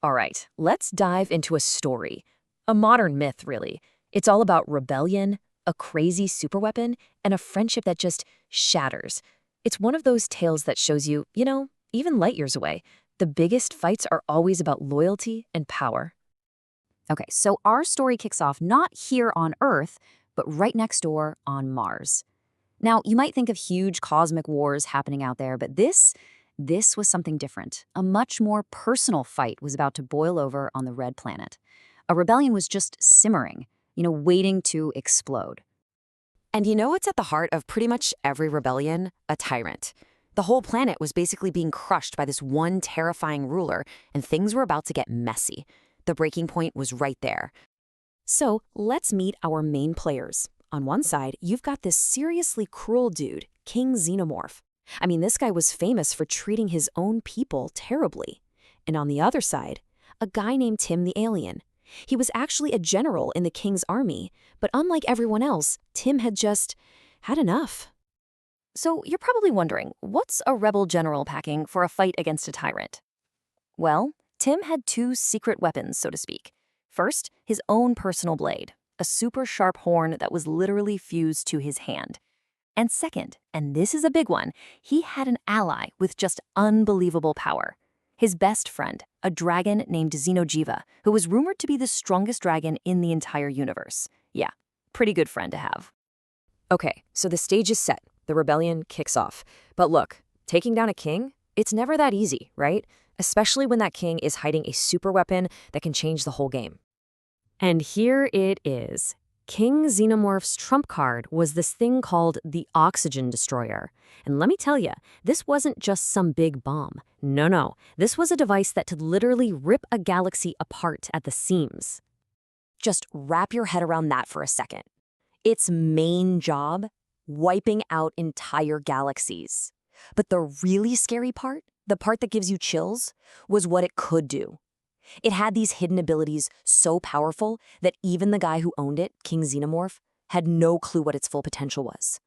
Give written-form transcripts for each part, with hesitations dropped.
All right, let's dive into a story. A modern myth, really. It's all about rebellion, a crazy superweapon, and a friendship that just shatters. It's one of those tales that shows you, even light years away, the biggest fights are always about loyalty and power. Okay, so our story kicks off not here on Earth, but right next door on Mars. Now, you might think of huge cosmic wars happening out there, but this was something different. A much more personal fight was about to boil over on the red planet. A rebellion was just simmering, waiting to explode. And you know what's at the heart of pretty much every rebellion? A tyrant. The whole planet was basically being crushed by this one terrifying ruler, and things were about to get messy. The breaking point was right there. So let's meet our main players. On one side, you've got this seriously cruel dude, King Xenomorph. I mean, this guy was famous for treating his own people terribly. And on the other side, a guy named Tim the Alien. He was actually a general in the king's army, but unlike everyone else, Tim had just had enough. So you're probably wondering, what's a rebel general packing for a fight against a tyrant? Well, Tim had two secret weapons, so to speak. First, his own personal blade, a super sharp horn that was literally fused to his hand. And second, and this is a big one, he had an ally with just unbelievable power. His best friend, a dragon named Xenojiva, who was rumored to be the strongest dragon in the entire universe. Yeah, pretty good friend to have. Okay, so the stage is set. The rebellion kicks off. But look, taking down a king, it's never that easy, right? Especially when that king is hiding a super weapon that can change the whole game. And here it is. King Xenomorph's trump card was this thing called the Oxygen Destroyer. And let me tell you, this wasn't just some big bomb. No. This was a device that could literally rip a galaxy apart at the seams. Just wrap your head around that for a second. Its main job? Wiping out entire galaxies. But the really scary part, the part that gives you chills, was what it could do. It had these hidden abilities so powerful that even the guy who owned it, King Xenomorph, had no clue what its full potential was.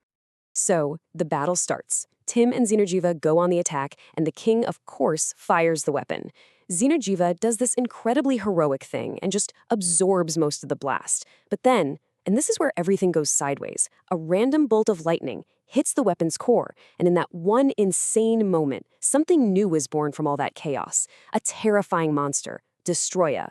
So, the battle starts. Tim and Xenojiva go on the attack, and the king, of course, fires the weapon. Xenojiva does this incredibly heroic thing and just absorbs most of the blast. But then, and this is where everything goes sideways, a random bolt of lightning hits the weapon's core, and in that one insane moment, something new is born from all that chaos. A terrifying monster, Destroya.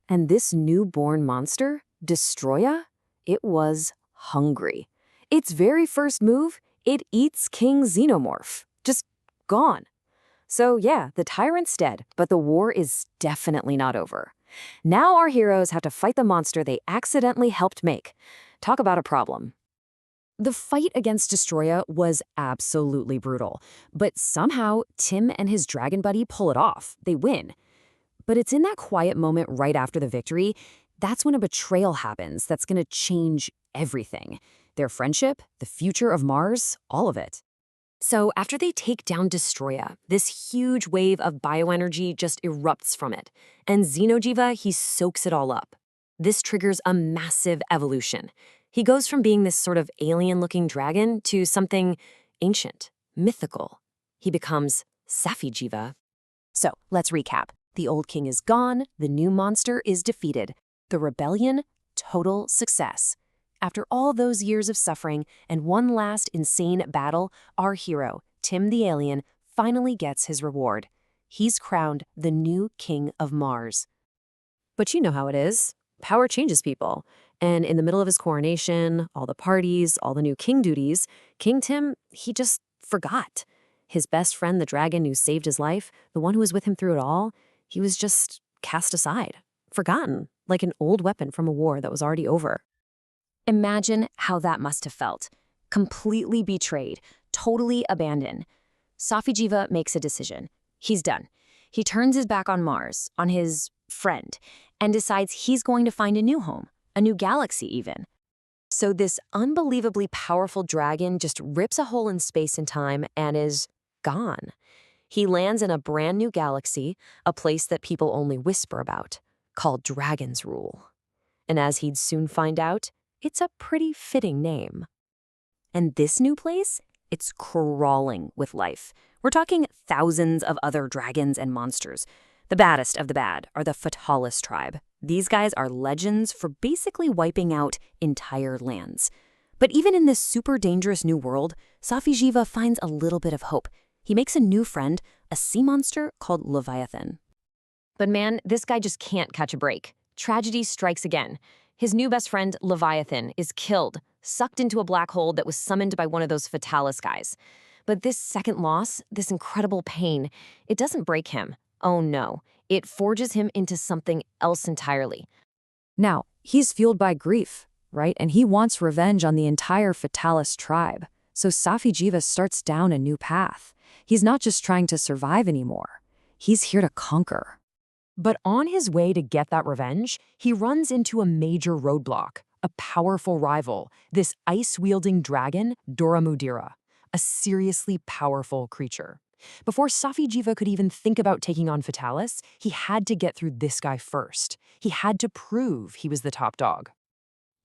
And this newborn monster, Destroya, it was hungry. Its very first move, it eats King Xenomorph. Just gone. So yeah, the tyrant's dead, but the war is definitely not over. Now our heroes have to fight the monster they accidentally helped make. Talk about a problem. The fight against Destroya was absolutely brutal, but somehow Tim and his dragon buddy pull it off. They win. But it's in that quiet moment right after the victory, that's when a betrayal happens that's going to change everything. Their friendship, the future of Mars, all of it. So after they take down Destroya, this huge wave of bioenergy just erupts from it. And Xenojiva, he soaks it all up. This triggers a massive evolution. He goes from being this sort of alien-looking dragon to something ancient, mythical. He becomes Safijiva. So let's recap. The old king is gone, the new monster is defeated. The rebellion, total success. After all those years of suffering and one last insane battle, our hero, Tim the Alien, finally gets his reward. He's crowned the new king of Mars. But you know how it is. Power changes people. And in the middle of his coronation, all the parties, all the new king duties, King Tim, he just forgot. His best friend, the dragon who saved his life, the one who was with him through it all, he was just cast aside, forgotten, like an old weapon from a war that was already over. Imagine how that must have felt. Completely betrayed, totally abandoned. Safijiva makes a decision. He's done. He turns his back on Mars, on his friend, and decides he's going to find a new home, a new galaxy even. So this unbelievably powerful dragon just rips a hole in space and time and is gone. He lands in a brand new galaxy, a place that people only whisper about, called Dragon's Rule. And as he'd soon find out, it's a pretty fitting name. And this new place, it's crawling with life. We're talking thousands of other dragons and monsters. The baddest of the bad are the Fatalis tribe. These guys are legends for basically wiping out entire lands. But even in this super dangerous new world, Safijiva finds a little bit of hope. He makes a new friend, a sea monster called Leviathan. But man, this guy just can't catch a break. Tragedy strikes again. His new best friend, Leviathan, is killed, sucked into a black hole that was summoned by one of those Fatalis guys. But this second loss, this incredible pain, it doesn't break him. Oh no, it forges him into something else entirely. Now, he's fueled by grief, right? And he wants revenge on the entire Fatalis tribe. So Safijiva starts down a new path. He's not just trying to survive anymore. He's here to conquer. But on his way to get that revenge, he runs into a major roadblock, a powerful rival, this ice-wielding dragon, Doramudira, a seriously powerful creature. Before Safijiva could even think about taking on Fatalis, he had to get through this guy first. He had to prove he was the top dog.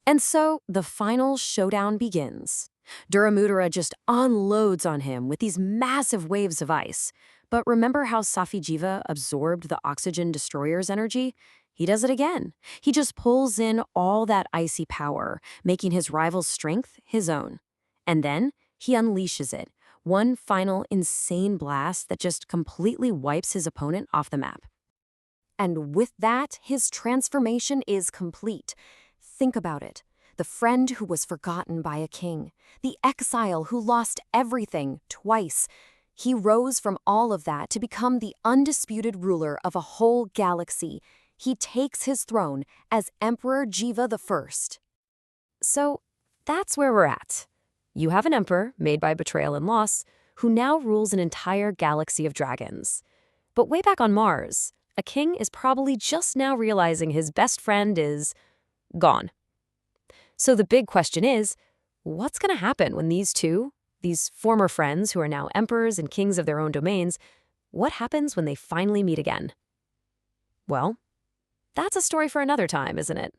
And so the final showdown begins. Doramudira just unloads on him with these massive waves of ice. But remember how Safijiva absorbed the oxygen destroyer's energy? He does it again. He just pulls in all that icy power, making his rival's strength his own. And then he unleashes it, one final insane blast that just completely wipes his opponent off the map. And with that, his transformation is complete. Think about it. The friend who was forgotten by a king, the exile who lost everything twice. He rose from all of that to become the undisputed ruler of a whole galaxy. He takes his throne as Emperor Jiva I. So that's where we're at. You have an emperor, made by betrayal and loss, who now rules an entire galaxy of dragons. But way back on Mars, a king is probably just now realizing his best friend is gone. So the big question is, what's going to happen when these former friends who are now emperors and kings of their own domains, what happens when they finally meet again? Well, that's a story for another time, isn't it?